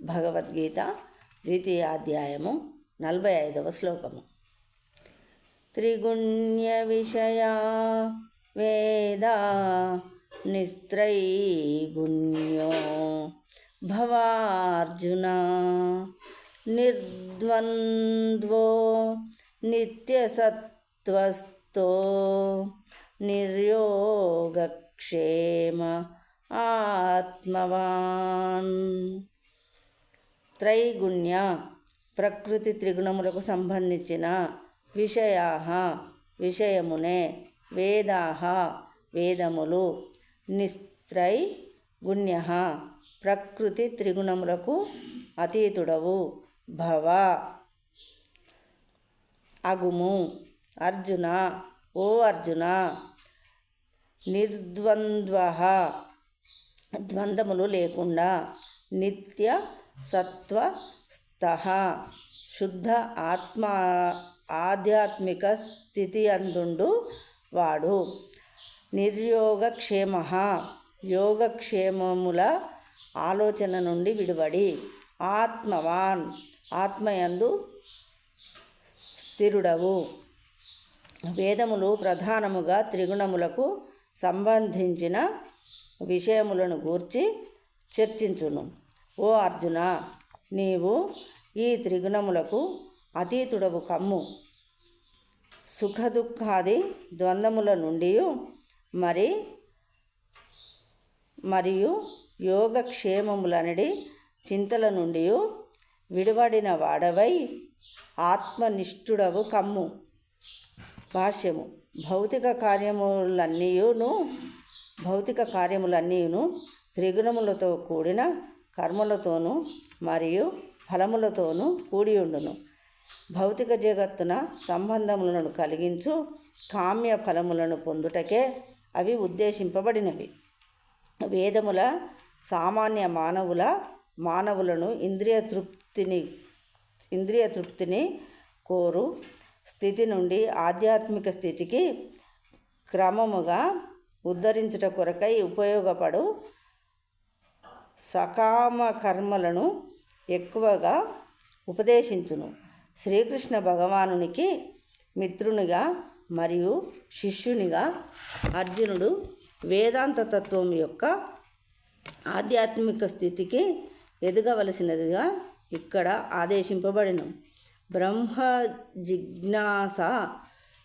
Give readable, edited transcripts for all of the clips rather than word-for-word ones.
భగవద్గీత 2వ అధ్యాయము 45వ శ్లోకము. త్రిగుణ్య విషయా వేదా నిస్త్రైగుణ్యో భవార్జున నిర్ద్వంద్వో నిత్యసత్వస్తో నిర్యోగక్షేమ ఆత్మవాన్. త్రైగుణ్య ప్రకృతి త్రిగుణములకు సంబంధించిన విషయా విషయమునే, వేదా వేదములు, నిస్త్రైగుణ్య ప్రకృతి త్రిగుణములకు అతీతుడవు, భవ అగుము. అర్జున ఓ అర్జున, నిర్ద్వంద్వ ద్వంద్వములు లేకుండా, నిత్య సత్వస్థ శుద్ధ ఆధ్యాత్మిక స్థితి అందుండు వాడు, నిర్యోగక్షేమ యోగక్షేమముల ఆలోచన నుండి విడివడి, ఆత్మవాన్ ఆత్మయందు స్థిరుడవు. వేదములు ప్రధానముగా త్రిగుణములకు సంబంధించిన విషయములను గూర్చి చర్చించును. ఓ అర్జున, నీవు ఈ త్రిగుణములకు అతీతుడవు కమ్ము. సుఖదుఖాది ద్వంద్వముల నుండి మరియు యోగక్షేమములనడి చింతల నుండి విడివడిన వాడవై ఆత్మనిష్ఠుడవు కమ్ము. భాష్యము. భౌతిక కార్యములన్నీయును త్రిగుణములతో కూడిన కర్మలతోనూ మరియు ఫలములతోనూ కూడియుండును. భౌతిక జగత్తున సంబంధములను కలిగించు కామ్య ఫలములను పొందుటకే అవి ఉద్దేశింపబడినవి. వేదముల సామాన్య మానవులను ఇంద్రియ తృప్తిని కోరు స్థితి నుండి ఆధ్యాత్మిక స్థితికి క్రమముగా ఉద్ధరించుట కొరకై ఉపయోగపడు సకామ కర్మలను ఎక్కువగా ఉపదేశించును. శ్రీకృష్ణ భగవానునికి మిత్రునిగా మరియు శిష్యునిగా అర్జునుడు వేదాంత తత్వం యొక్క ఆధ్యాత్మిక స్థితికి ఎదగవలసినదిగా ఇక్కడ ఆదేశింపబడిన బ్రహ్మ జిజ్ఞాస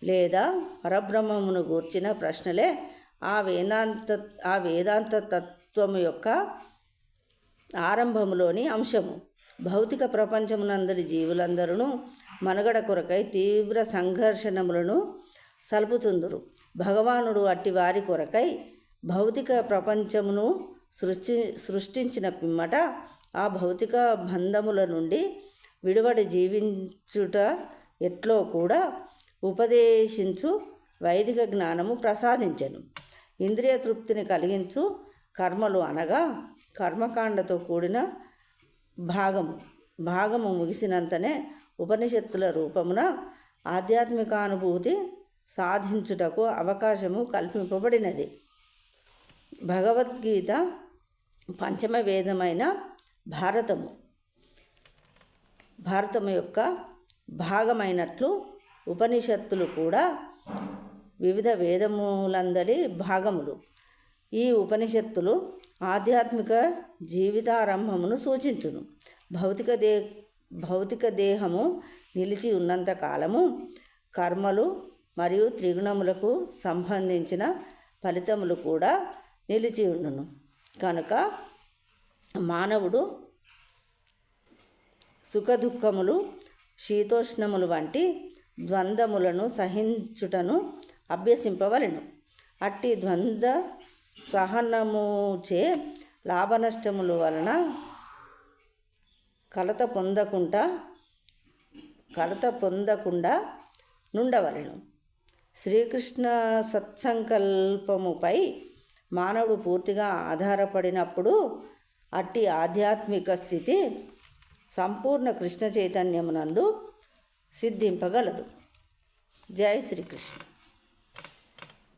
లేదా పరబ్రహ్మమును గూర్చిన ప్రశ్నలే ఆ వేదాంత తత్వము యొక్క ఆరంభములోని అంశము. భౌతిక ప్రపంచమునందరి జీవులందరూ మనుగడ కొరకై తీవ్ర సంఘర్షణములను సలుపుతుందురు. భగవానుడు అట్టి వారి కొరకై భౌతిక ప్రపంచమును సృష్టించిన పిమ్మట ఆ భౌతిక బంధముల నుండి విడివడి జీవించుట ఎట్లో కూడా ఉపదేశించు వైదిక జ్ఞానము ప్రసాదించెను. ఇంద్రియ తృప్తిని కలిగించు కర్మలు అనగా కర్మకాండతో కూడిన భాగము ముగిసినంతనే ఉపనిషత్తుల రూపమున ఆధ్యాత్మికానుభూతి సాధించుటకు అవకాశము కల్పింపబడినది. భగవద్గీత పంచమ వేదమైన భారతము యొక్క భాగమైనట్లు ఉపనిషత్తులు కూడా వివిధ వేదములందలి భాగములు. ఈ ఉపనిషత్తులు ఆధ్యాత్మిక జీవితారంభమును సూచించును. భౌతిక దేహము నిలిచి ఉన్నంత కాలము కర్మలు మరియు త్రిగుణములకు సంబంధించిన ఫలితములు కూడా నిలిచి ఉండును. కనుక మానవుడు సుఖదుఖములు, శీతోష్ణములు వంటి ద్వంద్వములను సహించుటను అభ్యసింపవలెను. అట్టి ద్వంద్వ సహనముచే లాభనష్టముల వలన కలత పొందకుండా నుండవలెను. శ్రీకృష్ణ సత్సంకల్పముపై మానవుడు పూర్తిగా ఆధారపడినప్పుడు అట్టి ఆధ్యాత్మిక స్థితి సంపూర్ణ కృష్ణ చైతన్యమునందు సిద్ధింపగలదు. జై శ్రీకృష్ణ.